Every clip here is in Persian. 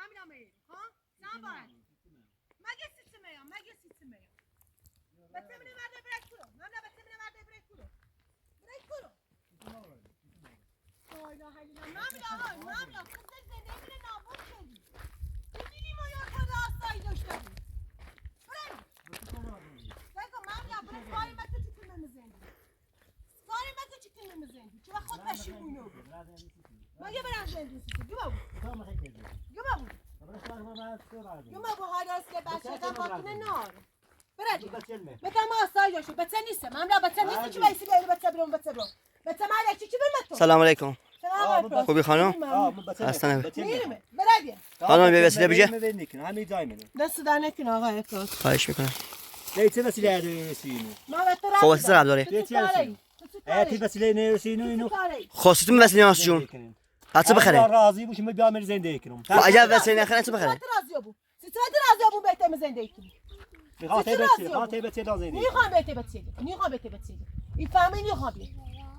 ماملا میری ها زبان مگه سیستمیا بتمنی مرد برای کلو ماملا بتمنی مرد برای کلو لا اله الا الله ماملا خود زنده من نابود شدی دیدی ما یا خدا آسایی داشته بود بگو ماملا برای کاری مگه چی کنم زندگی چرا خود پشیمونو مگه برم زندگی گما هاراس که بچه تا خاطر نار برادی بتم آسای داشته بچه نیست ماملا بچه نیست چی وایسی بیاری بچه برم بچه مالک چی برم سلام علیکم سلام خوبی خانم هستن برادی خانم به وسیله بجه همین جای منو دست در نکن آقا افراد خواهش میکنم چه وسیله دارین ما بهتر خب واسه قبل داره تی وسیله نرسینو اینو خواستم وسیله ناس جون بچه بخره راضی باشم بیام زندگی کنم خب اگر وسیله نخره چه بخره راضی ابو ستاد راضی ابو بهتر زندگی کنی خاطر بچه زندگی میخوام بهت این فهمی میخوام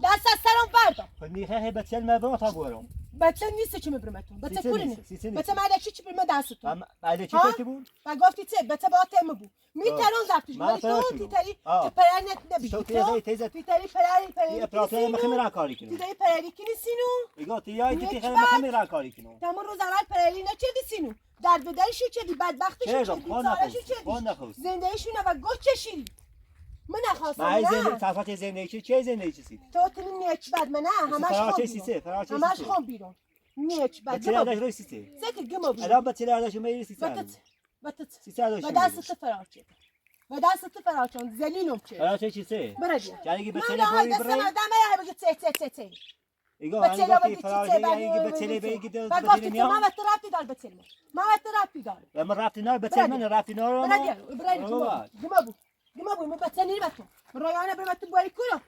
دست از سرم بردار خب میخوای بچه ما تا برم بچه نیست چی میبرمتون بچه کولی نیست بچه مالک چی برم دستتون مالک چی بود و گفتی چه بچه با تم بود میترون زفتش ولی تو تیتری پرنت نبی تو تیتری پرری اپراتور مخمر کاری کنم تیتری پرری کنی سینو ایگاتی یا تیتری مخمر کاری کنم تمام روز اول پرری نچدی سینو در بدرشو چدی بدبختشو چدی سالشو چدی زندگیشو و گوش چشیدی من نخواستم نه زندگی صفات زندگی چه زندگی چیزی تو تنی نیچ بد من همش خوام بیرون نیچ بد چه داشت روی سیته سکت گمو بیرون الان بچه داشت میری سیته بتت سیته داشت و دست فرارچه و دست فرارچون زلیلم چه فرارچه چیزه بردی یعنی بچه من های دست من دم بگی ته ایگو هنگامی فرارچه یعنی بچه بگی دل بدی ما وقت رفتی دار بچه ما وقت رفتی دار ما رفتی نه بچه من رفتی نه رو گما بود من بچه نیر بتون رویانه برم تو باری کلو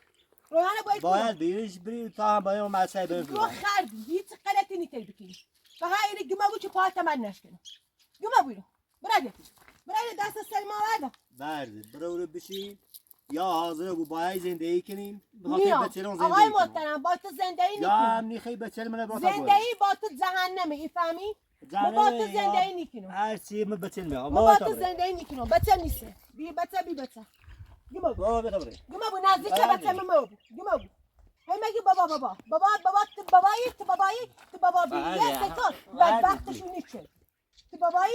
رویانه باری کلو باید بیش بری تا باید مسای برم تو خردی هیچ غلطی نیتی بکنی فقط این گما بود که پات من نشکنه گما بود برای دست سر ما ودا برد برو بشی یا حاضر بو باید زندگی کنیم آقای محترم با تو زندگی یا هم نیخی بچه من با زندگی با تو جهنمه میفهمی ما با تو زندگی نیکنم هر چی من بچه ما با تو زندگی نیکنم بچه نیسته بی بچه گما بود نزدیک بچه ما بود گما بود هی میگی بابا تو بابایی بیه ستون بدبختشون نیچه تو بابایی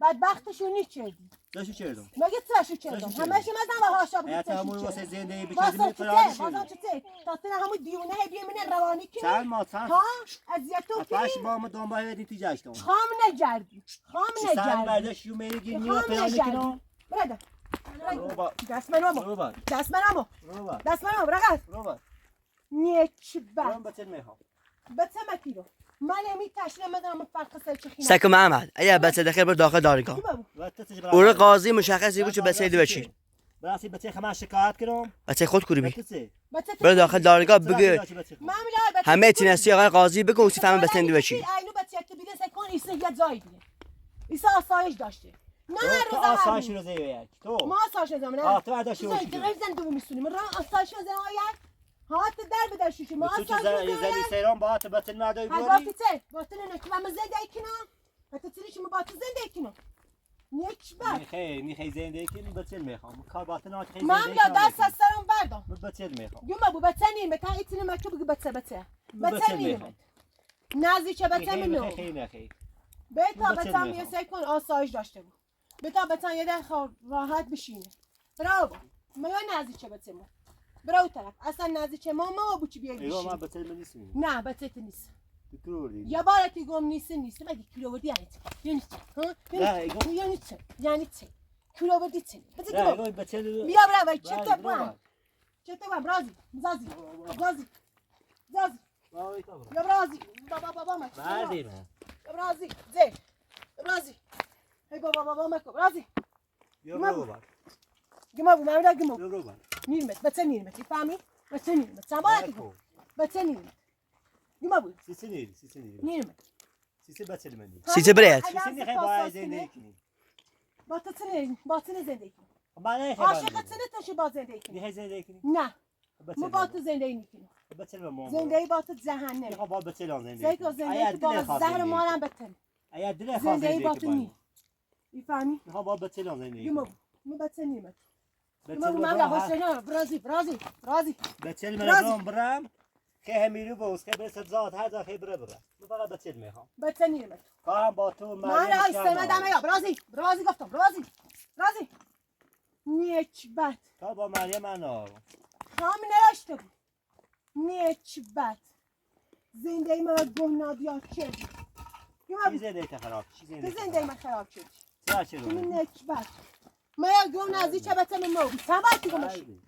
بدبختشون نیچه داشو چردم مگه ترشو چردم همه شما زن و هاشا بود حیات همون واسه زندگی بچه واسه چه تاتن همون دیونه هی بیه من روانی کنی چند ما چند ها اذیتو کنی با ما دنبال بدی تو جشتم خام نگردی سن برداشت یو میگی نیو پیانی کنم برده دست منو برقص نیچ بد بچه مکیرو من همی تشنه مدنم فرق سر چخینه سکو محمد اگر بچه داخل بر داخل دارگاه اون قاضی مشخصی بود که بچه دی بچی براسی بچه خماش شکایت کنم بچه خود کوری بی بر داخل دارگاه بگه همه تینستی آقای قاضی بگو سی فهم بچه دی بچی اینو بچه که بیده سکن ایسا یه جایی بیده ایسا آسایش داشته نه روزه آسایش روزه یک تو ما آسایش روزه نه تو برداشت روزه زن دوم میسونی من راه آسایش روزه یک هات در بدرشی ما آسایش زنی سیران با تو بچه مردای بودی باتی چه باتی نه که من زندگی کنم باتی چی من باتی زندگی کنم نیچ بد میخوای زندگی کنی بچه میخوام کار باتی نه خیلی من یا دست از سرم بردم بچه میخوام گم بو بچه نیم بتن ایتونه مکتوب بگو بچه نیم نزدیک بچه منو بتا بچه میسه کن آسایش داشته بود بتا بچه یه در راحت بشینه برو ما یا نزدیک بچه ما برو طرف اصلا نزدیک ما بو چی بیای بشین ما بچه من نیستم نه بچه تو نیست کروری یا بارتی گم نیست مگه کیلو ودی یعنی چه کیلو ودی چه بچه بیا برو چطور برازی یا برازی بابا مکو برازی برازی هی بابا مکو برازی گما بو من گما نیمت بچه نیمت فهمی بچه نیمت سامارتی کو بچه نیمت گما بو سیسی نیمت سیسی بچه منی سیسی برید سیسی میخوای باید زندگی کنی باطن زندگی کنی عاشق تشی با زندگی کنی میخوای زندگی کنی نه ما با تو زندگی نکنیم بچه ما زندگی با تو جهنم میخوام با بچه زندگی زندگی با زهر مالم بتن ایا دل زندگی باطنی میفهمی؟ ها با بتلون زندگی گمو بچه نیمت بتل من لا حسنا برازی بتل من برام که همیرو باز که به صد هر جا خبره بره من فقط بتل میخوام بچه نیمت کارم با تو من لا استمدم یا برازی گفتم برازی نیچبت کار با مریم انا خام نراشته بود نیچبت زندگی من گناه یا چه چی زندگی خراب چی زندگی من خراب شد چرا تو نیچبت ما یا گم نزدیک چبتم مو ساماتی گم بشی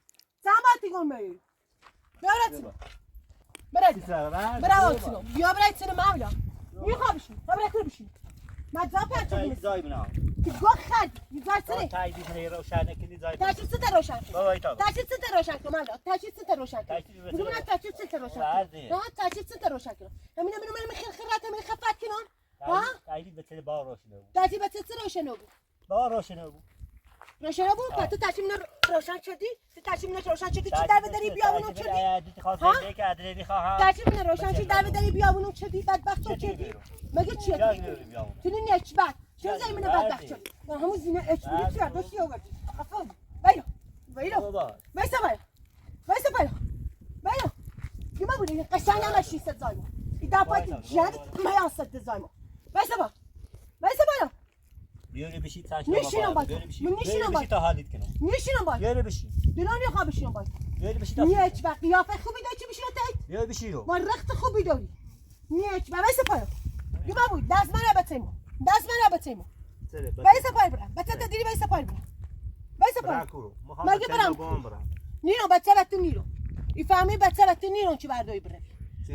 ساماتی گم بی براتونو بیا براتونو ماملا میخوابشون خبرت بشین مدرسه پنج زای بنا که گو خد یزای سری تایید میره روشن کنی زای تاچی ست روشن بابا تا تاچی ست روشن کن ماملا تاچی ست روشن کن من تاچی ست روشن نه تاچی ست روشن کن همین من خیرات من خفت کنن ها تایید به تل با روشن بود تاچی به ست روشن بود با روشن بود روشن بود تو تاچی من روشن شدی تو تاچی من روشن شدی چی در بدری بیابونو چدی خواستم که ادری خواهم تاچی من روشن شدی در بدری بیابونو چدی بدبخت چدی مگه چیه تو نیچبت چرا زای من بدبخت شد همون زینه اچبری چیه داشتی اومد افهم وایلو وایسا یما بودی قشنگ نمشی ست زایمو ایدا پایت جنت ما یاست زایمو وایسا بالا بیاری بشید تاش نشینم باید من نشینم باید تا حالیت کنم نشینم باید بیاری بشید دلانی خواه بشینم باید بیاری بشید نیچ با قیافه خوبی داری چی بشینم تایید بیاری بشید رو ما رخت خوبی داری نیچ با وایسا پایو یما بود دست من بتیمو وایسا پای برم بچه دیری وایسا پای برم مگه برم نیرو بچه بچه نیرو ایفهمی بچه نیرو چی بردایی برم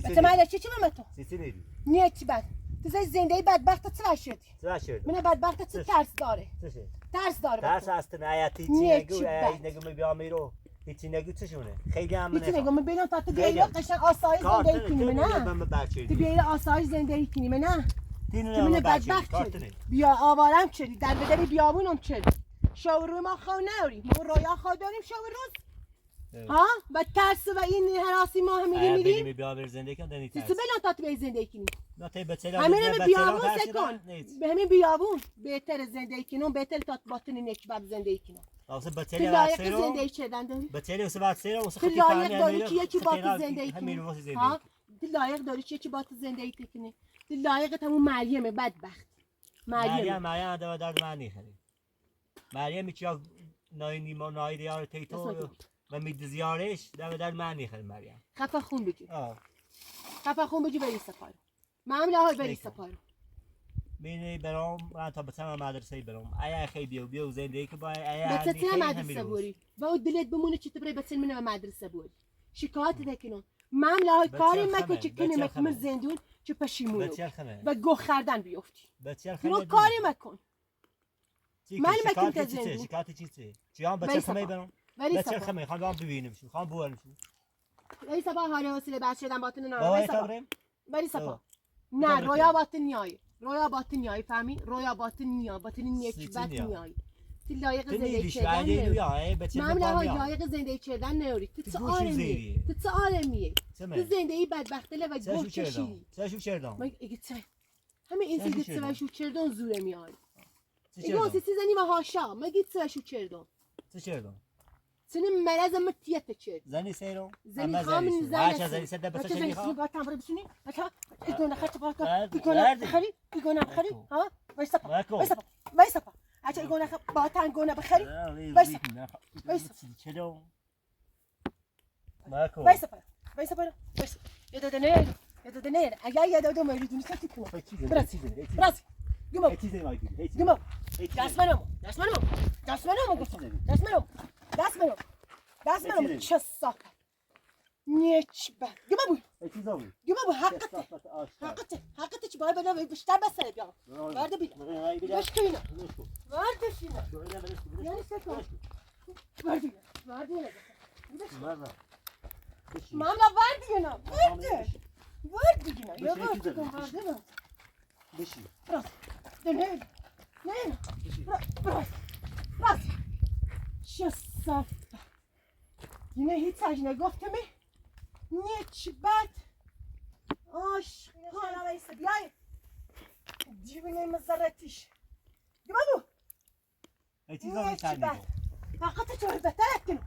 بچه مایده چی بمتو نیچ بد تو زندگی بدبخت چرا شدی من بدبخت چه ترس داره ترس هست نه ایتی چی نگو بیام میرو هیچی نگو چشونه خیلی هم هیچی نگو من ببینم تا تو بیای قشنگ آسایش زندگی کنی نه تو بیای آسایش زندگی کنی نه تو من بدبخت شدی بیا آوارم شدی در بدری بیابونم شدی شاوروی ما خواه نوری ما رویا خواه داریم شاوروز ها و ترس و این حراسی ما هم میریم بیابر زندگی کن دنی ترس تو بلان تا تو بیای زندگی کنی نه تی بچه همین بیابون سکن به همین بیابون بهتر زندگی کنم بهتر تا باطن نکبت زندگی کنم واسه بچه تو لایق زندگی چدن داری بچه واسه بعد سر واسه تو لایق داری که یکی باطن زندگی کنی ها تو لایق داری که یکی باطن زندگی کنی تو لایق همون مریمه بدبخت مریم دو درد من نیخری مریم چیا ناینی ما نای دیار تیتو و مید زیارش دو درد من نیخری مریم خفه خون بگی بری سپارو معامله های بری سپارو بینی برام من تا بتم مدرسه برام ایا خیلی بیو زندگی که با ایا بتم مدرسه بوری و دلت بمونه چی تبری بتم من مدرسه بوری شکایت نکنم معامله های کاری مکو چه کنی مکو زندون چه پشیمونو و گو خردن بیفتی رو کاری مکن من مکن که زندون شکایت چی هم بچه خمه برام بچه خمه خواهم ببینم خواهم بورم ولی سپا حالی حوصله بحث شدن باطن نه ولی سپا نه رویا باطن نیای فهمی رویا باطن نیکبت نیای تو لایق زندگی کردن نوری معامله های لایق زندگی کردن نوری تو چه آرمیه تو زندگی بدبختله و گفت چشی همه این سیگه سوشو کردن زوره میای ایگه اون سی زنی و هاشا مگه سوشو کردن سنی مرز متیت چه زنی سیرو زنی خامن زنی سده بس زنی شنی خام باتم برای بسونی بچه ایگونا خرچ باتا ایگونا بخری ها وایسا اچه ایگونا باتا ایگونا بخری وایسا یه داده نیر اگر یه داده میریدونی ستی کنم براسی گمو دست منمو گفتم دست منمو چه صافه نیچ با گمو حقته چی باید بدم بیشتر بسره بیام ورده بیدم بشکینه یعنی سکن ورده ماملا ورده یا ورده کن ورده بشی نه راست چه صافه یعنی هیچ نگفتمی نیچ بد عاشقانه وایسه بیای دیونه مزرتیش گمو ای چیزا می‌تونی فقط تو بهتره کنم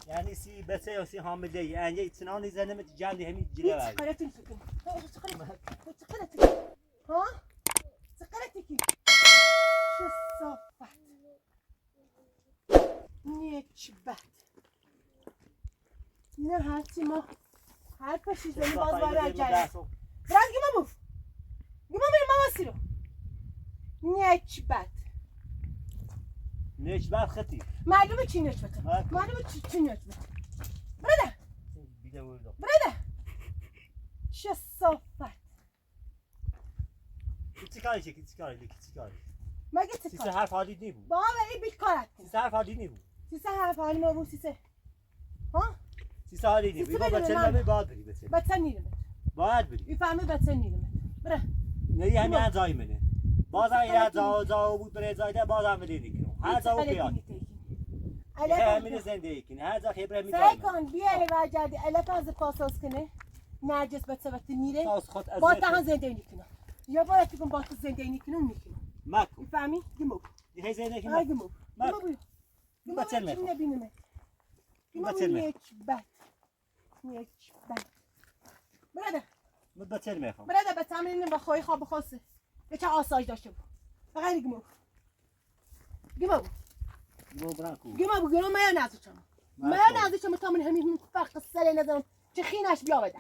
یعنی سی بسه یا سی حامله یعنی اتنانی زنمت جندی همین جلوه هیچ کارتون سکن سکرتون ها سکرتی کی چه صافت نیچ بد نه هرچی ما هر پشی زنی باز باره اجاره برای گمه موف گمه میرم مواسی رو نیچ بد نیچ بد خطی معلومه چی نیچ بده معلومه چی نیچ بده برده برده چه صافت چی کاری چی کاری مگه چی سیسه حرف حالی نیبود بابا این بیش کارت کن سیسه حرف حالی نیبود سیسه حرف حالی ما بود سیسه ها سیسه حالی نیبود ایبا بچه نمی باید بری بچه نیرمت باید بری میفهمی بچه نیرمت بره نه همین هر جایی منه باز هم یه جا بود بره جایی ده باز هم بری نکنم هر جا بود بیاد همین زندگی کنی هر جا خیبره میتونی سعی کن بیاری و جدی علت از پاساس کنه نرجس بچه وقتی میره با تا زندگی کنه یا باید کن با تو زندگی کنه میکنه مکو میفهمی گمو یه زندگی کنی گمو بچه نمیخوام نبینم بچه نمیخوام نیک بد برده بچه نمیخوام برده به تمرین با خواهی خواب خاصه یه چه آسایش داشته بود فقط گمو گمو من نازوچم من نازوچم تا من همین فرق سر نظرم چه خینش بیا بده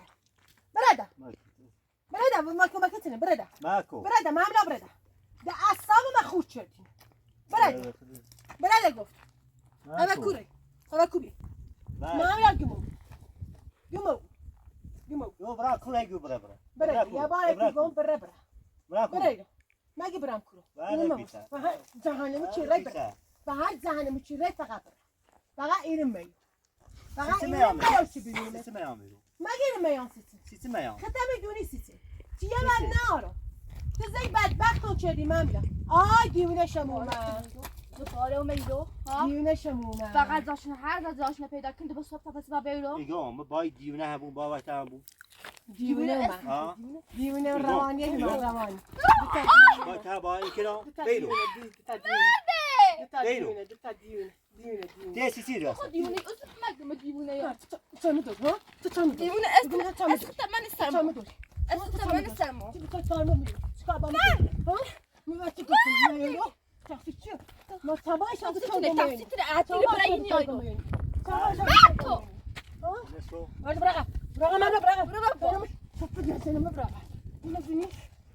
برده ما کمکتونه برده مملا برده ده اعصاب من خورد شدی برده گفت همه کوره همه کوبی مملا گمو برا کوره گو برا برده یا باره گم برده مگه برام کورو فقط جهنمی چی رای بره فقط جهنمی چی رای فقط بره فقط ایرم میاد فقط ایرم میاد چی ببینیم مگه ایرم میاد سیتی میاد خطه میدونی سیتی چیه من نارو تو زی بدبخت رو چدی من میرم آی دیونه شمومه دوباره اومدو دیونه شمومه فقط داشتن هر داشتن پیدا کنید با صبح پس با بیرو ایگو ما باید دیونه همون با وقت همون دیونه روانیه من روانی با تا با این کنم بیرو دیونه راست دیونه اصلا مگه دیونه یا چه میدونی ها چه میدونی دیونه اصلا من استرم من استرم چه کار می‌کنی چیکار با من ها می‌وقتی که می‌یو تفسیر ما تباش از تو تفسیر عادی برای نیایو ماتو وارد برا من برا شوف جسنا ما برا ما فيني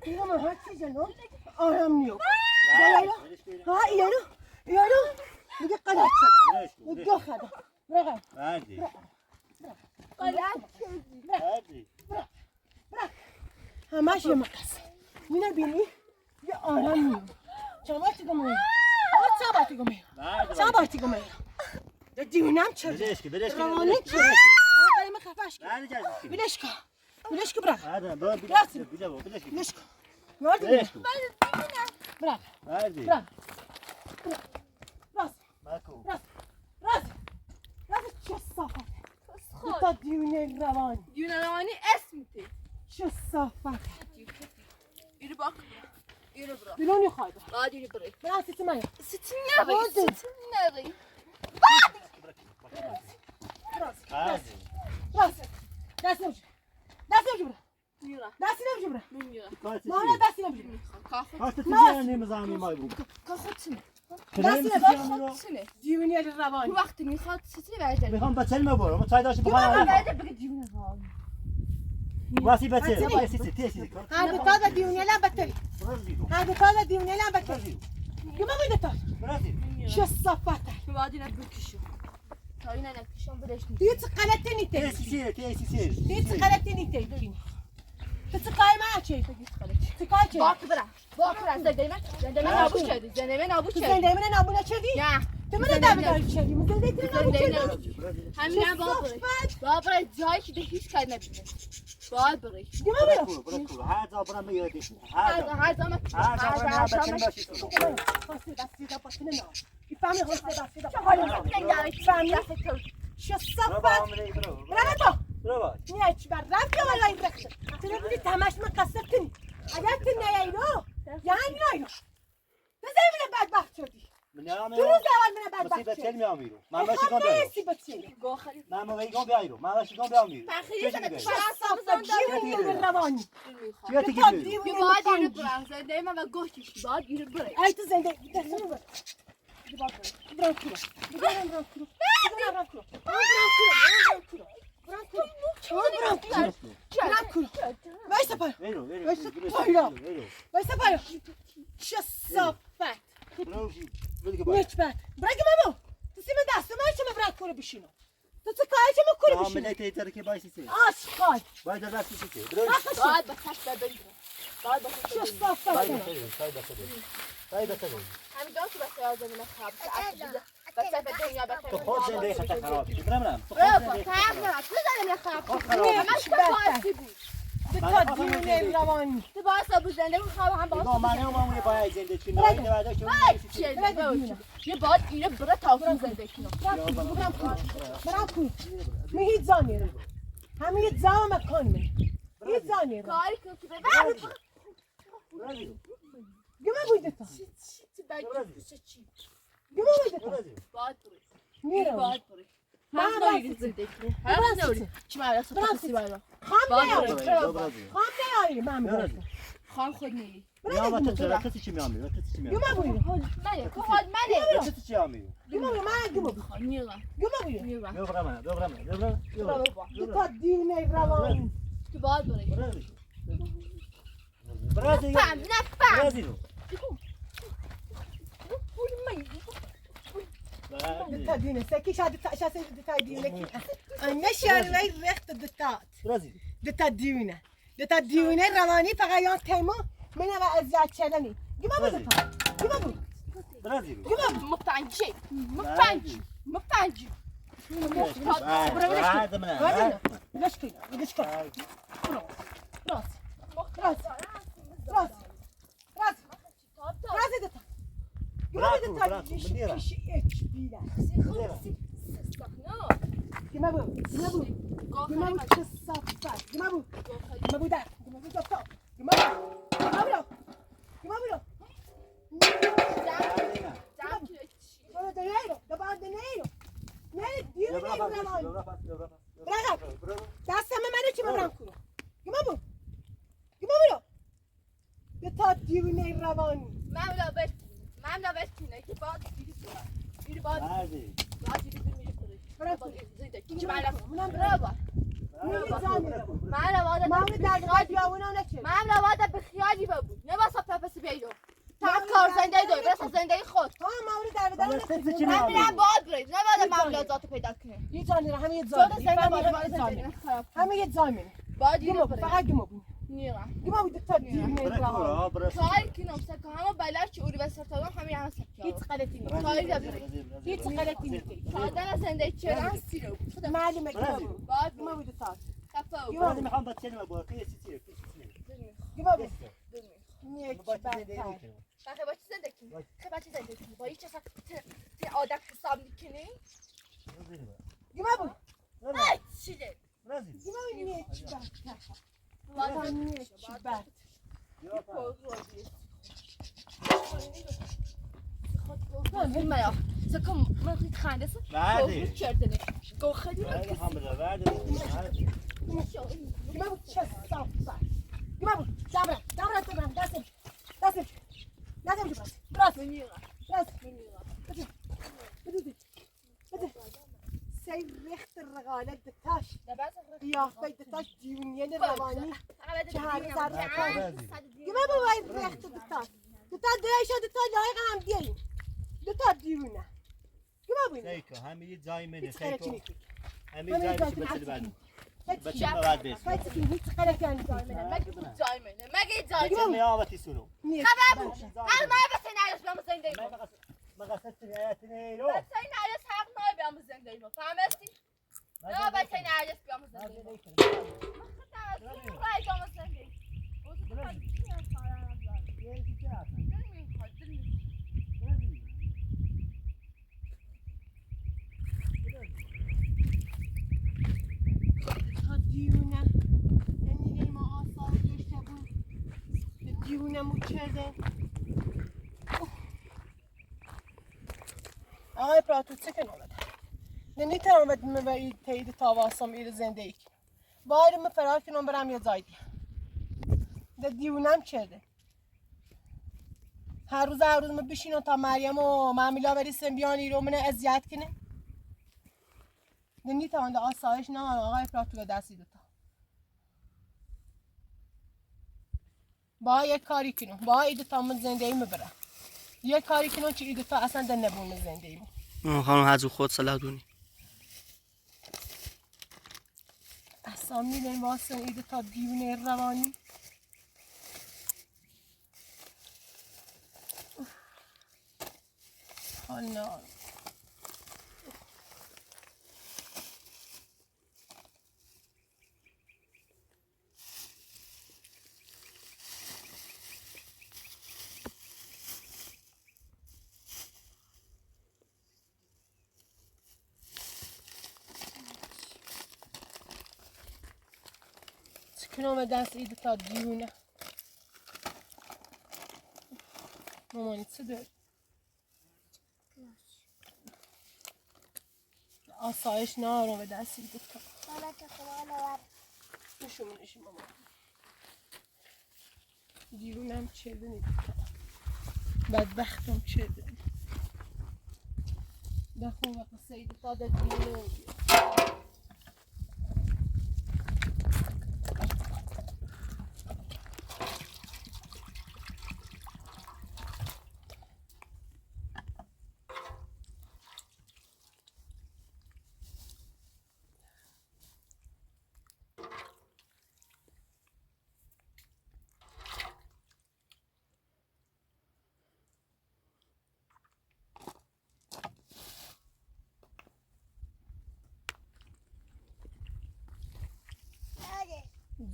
كده ما هاتش جنو آرام نیو ها یارو میگه قلط شد میگه خدا برا بعدی قلط شدی همش یه مقص اینو بینی یه آرام نیو چاباتی گمه چاباتی گمه دیونم چه روانی چه قلم خفاش بلش برا بلش راست برا راست چه صافت تا دیونه روانی اسمتی چه صافت یورو باک یورو برا بلونی خواهد بعد یورو برای برا سیتی مایا سیتی نری راست دست نمیشه برا دستی نمیشه برا مانا دستی نمیشه کارت تیجی نمیزانی مای بود کاخد سنه کنه دیونی روانی وقتی میخواد سیتی برده میخوام بچه ما برو ما چای داشت بخوام برده بگه دیونه روانی واسی بچه سیتی هر دو تا دیونه لام بتری هر دو تا دیونه لام بتری گما میده تا چه صفته بعد اینا بکشو تا اینا نکشون بدش هیچ غلطی نیست هیچ غلطی نیست تو کار ما چی چه باک زنده من نابود شدی زنده من نابود شدی نه تو من نابود شدی زنده نابود شدی همین بابا جایی که هیچ کاری نبینه باید بری برو هر جا برام میادی هر جا چه صفت برو نیچ بر رفت یا ولی رفت تو نبودی تماش من قصد کنی اگر تو نیایی رو یعنی نایو بزنی من بدبخت شدی من تو نمیام روز اول من بدبخت مصیبت شدی میام میرو من باشی گام بیارم من میگم بیارم من باشی گام بیارم میرو دیوونه روانی چیه تو دیگه یه باید اینو برم زنده من و گوه کشی باید اینو بره ای تو زنده دستونو بر برام کورو برام کورو برام کورو برام کورو وایسا پایو وایسا پایو چه صافت نیچ بر برگه مامو تو سیم دستو من چه برام کورو بشینو تو چه کاری چه کورو بشینو ملت ایتر که بایسی سی آشغال باید دست سی باید با کش ببینیم باید با کش چه ببینیم صافت باید بسه همین جا که بسه ها زمینه خراب بسه به دنیا بسه تو خود زنده خطا خراب شد برم تو برو با فرق نمید تو زمینه خراب شد همش تو باعثی بود تا دیونه روانی تو باعث بود زنده بود خواب هم باعث با من هم باید زنده چی نایی نواده که یه باید اینه بره تافون زنده کنم برام کن من هیچ زانی رو همه یه زام مکان من هیچ زانی رو کاری کن که ببرد گمه بویده تا چی باید چی گمه بویده تا باید بری میرم باید بری من هم نوری زنده کنی هم نوری چی باید اصلا پسی باید خام نیاری من میرم خان خود نیلی یا ما تو چی میامی تو چی میامی گمه بویده منه تو خود منه تو چی میامی گمه بویده من گمه بویده نیرم گمه بویده نیرم بیا برام تا دیونه روانی تو باید بری برازیل نفهم برازیل تا دیونه سکی شاید تا دیونه کی انگه شاروی رخت دتات برازیل دتا دیونه روانی فقط یان تیمو منه و ازیاد چلنی گمه بویده تا گمه بویده برازیل مفنجی بعد من ليش كده راس دتا براكو مديرة همه یه زامینه فقط گمو گمو دتا دیونه روانی کاری کنم سکه همه بلر که اوری بسرتان همه هم سکه هیچ غلطی نیست کاری داره هیچ غلطی نیست سادن زنده چرا سیرو معلومه برازیل. بعد گمو دتا کفاو برازي محمد باتشيني با قيس كتير گمو نیک بتا بخه با چی زنده کنی؟ خیلی با چی زنده کنی؟ با هیچ اصلا تی عادت حساب میکنی؟ گمو ای چیه؟ برازيل گمو نیک بتا باید نیک بتا ما یا سکم من خیلی خنده سه بعدي کردنه گو خیلی محمد بعدي گمو چه صاف گمو دابرا دستم براس سي ريحة الرغالة دتاش قيافة دتاش ديونيين الرواني شهادة صار كما بواي ريحة دتاش دايشة دتاش لايقة هم ديالي دتاش ديونا كما بوين سيكو هم يجاي مني هيك خلك سيكو نيك هم يجاي بس بالبال بس ما بعد بس هيك هيك خلك يعني مگه جای ما يابتي سولو خبر هر ما بس نعرف بیام زنده ما قصدت نهايتني لو بس نعرف حق ما بیام زنده اینو فهمیدی نه بس نعرف بیام زنده رای بیام زنده دیونه یعنی ما آسان داشته بود دیونه دیونمو کرده آقای پراتو چکن آمده نمیتونم بدم به تایید تاواسم ایر زندگی باید فرار کنم برم یه جای دیگه ده دیونم کرده هر روز من بشینم تا مریم و معمیلا بریسم بیان ایرو منه اذیت کنه نمیتونم ده آسایش نه آقای پراتو به دستی دوتا با یک کاری کنم با ایده تا من زندگی میبرم یک کاری کنم چه ایده تا اصلا ده نبونه زندگی خانم هزو خود صلاح دونی اصلا میدن واسه ایده تا دیونه روانی حالا کنم دست ایده تا دیونه مامانی چه داری؟ آسایش نارم به دست ایده تا نشون مامان دیونم چه دنید بدبختم چه دنید بخون و قصه ایده تا ده دیونه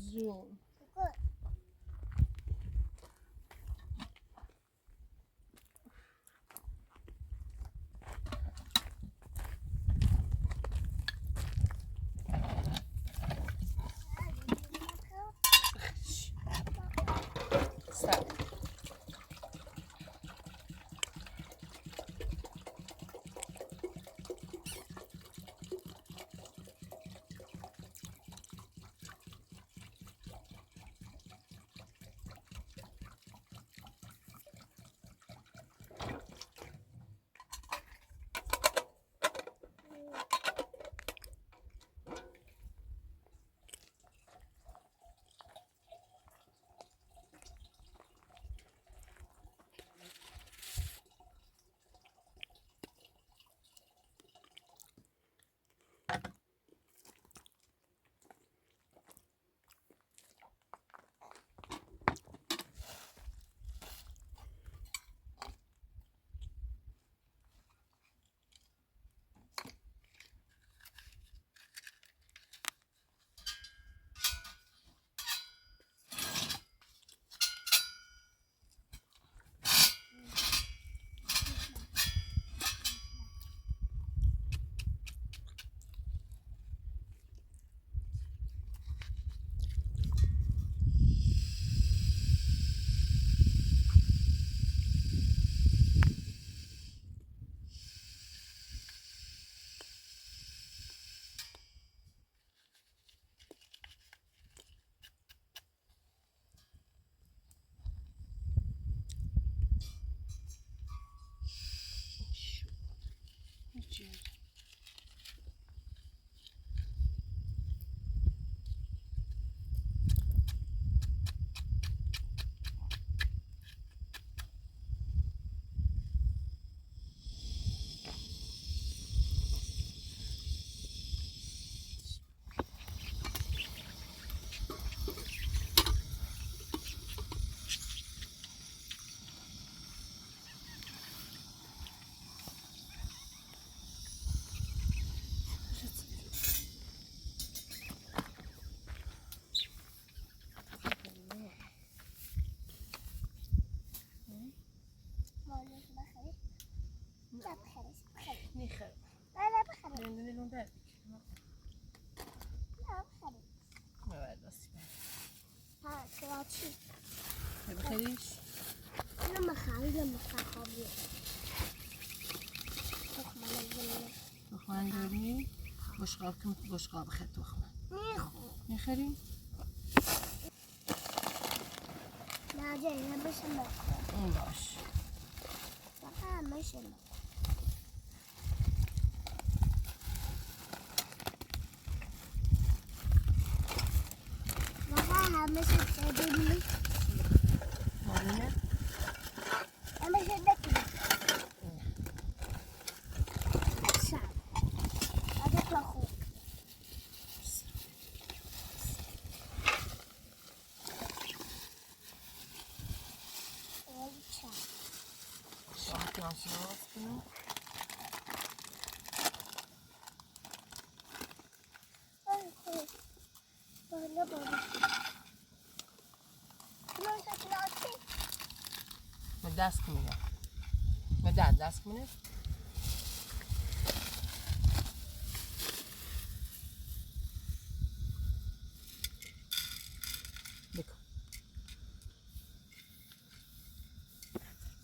جون میخرم لا بخرب لندن لون درد لا بخرب ما بعد دستی ها كراتشي بخیریش لما خابی تخمن داری؟ بشقاب کم بشقاب خیلی تخمن میخری؟ نه جایی نمیشه بخور اون باش فقط میشه فقط همیشه ببینی مالینه؟ همیشه بکنی شب عدد خوب شاید ناشی باز کنم بالا بالا من دست کنیم من دست کنیم بکن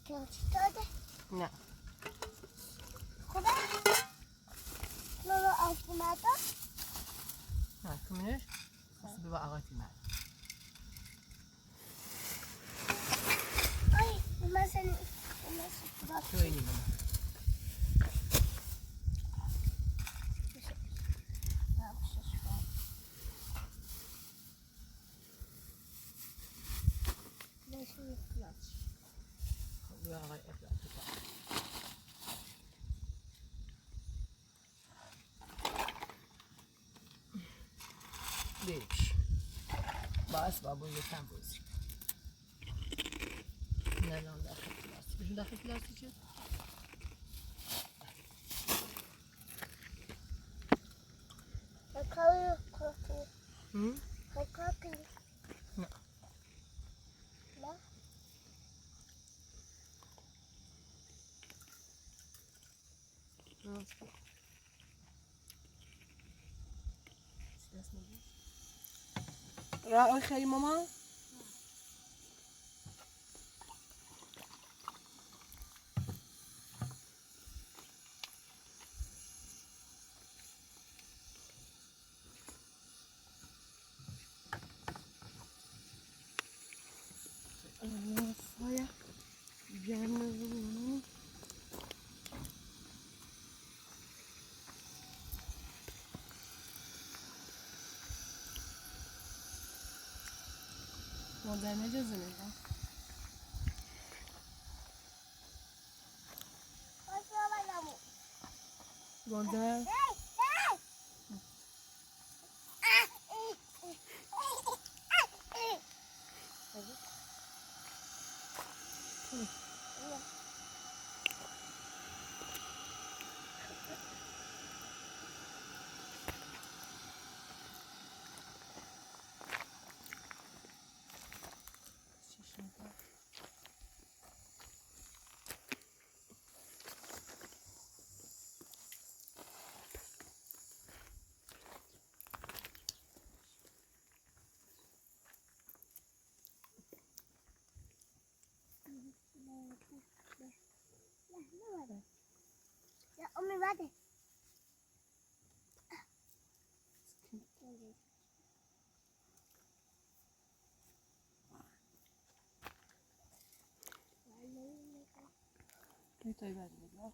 کلچی داده نه خوبه ماما آفوماتا نه کمینش بس ببا آقایتی من آی مثلا تو اینی من بیا آقای افلاس بیش باس بابو یکم بازی نه داخل پلاستیک بشون داخل پلاستیکه کاری کافی کافی نه نه راه خیلی ماما fire piano مادر نجازه میگم گلدر یا امی بده میتونی بدی بگم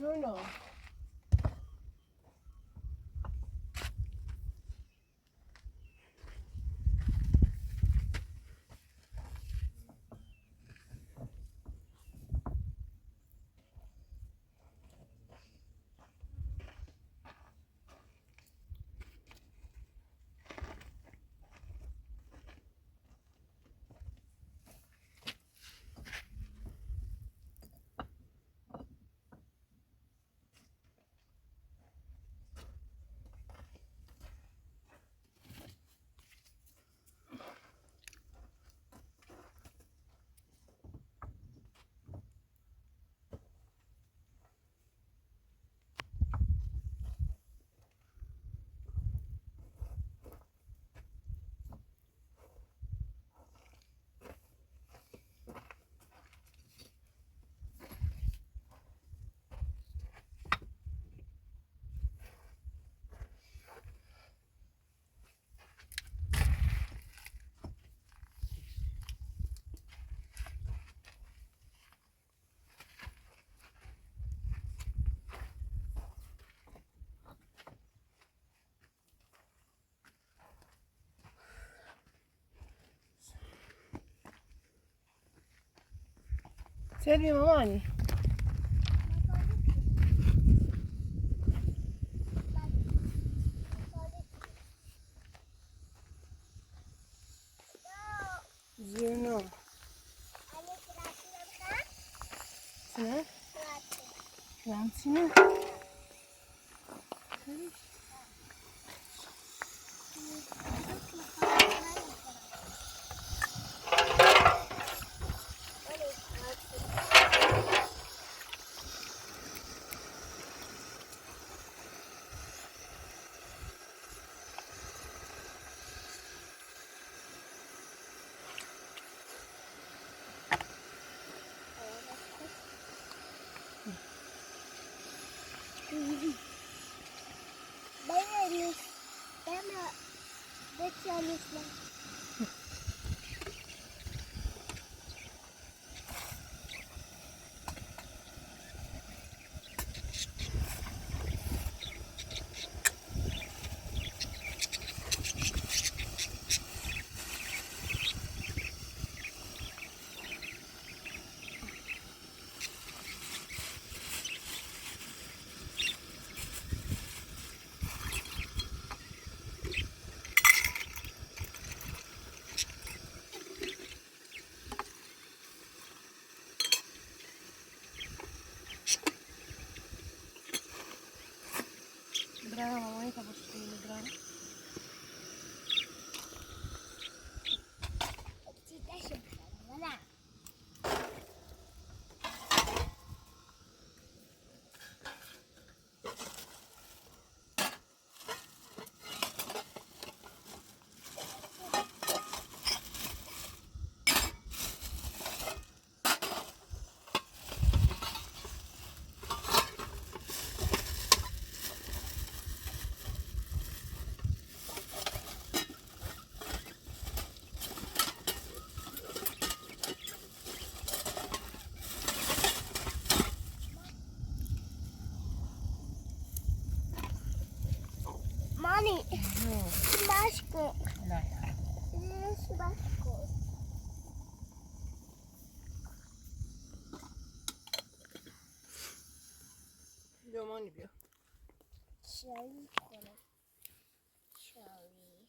جونو سلمي ماماني جونو شنو؟ شنو؟ Brava mamãe, tá buscando brava. Mommy, basket. Nej. This basket. بیا مانی بیا. Cherry color. Cherry.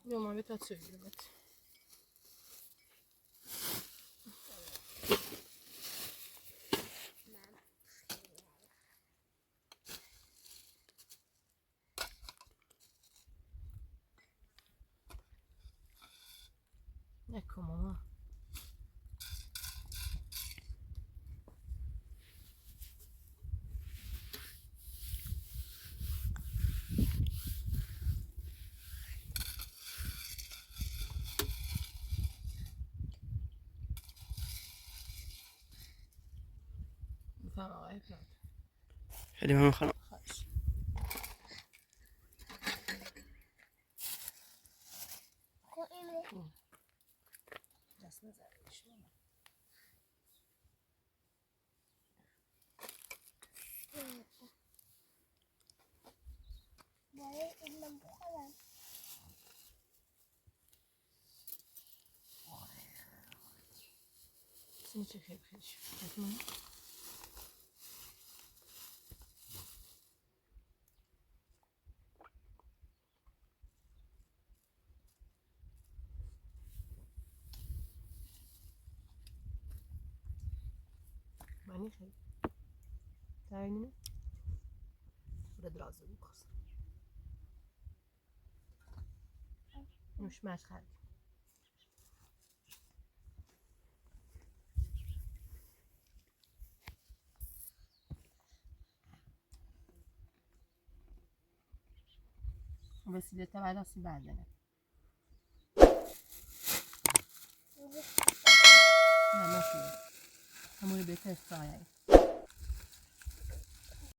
بیا مانی تا چه بیاد. Ecco mamma. بفهم آقای پلات. خیلی ممنون خانم. خواهش. دست نزدیش. من بخورم سینی چه خیلی خیلی شد معنی خیلی تاینی burada razı oluruz. Już masz chęć. وسیله تا بعد آسیب بردنه. نه نشده. همونی بهتر سایه.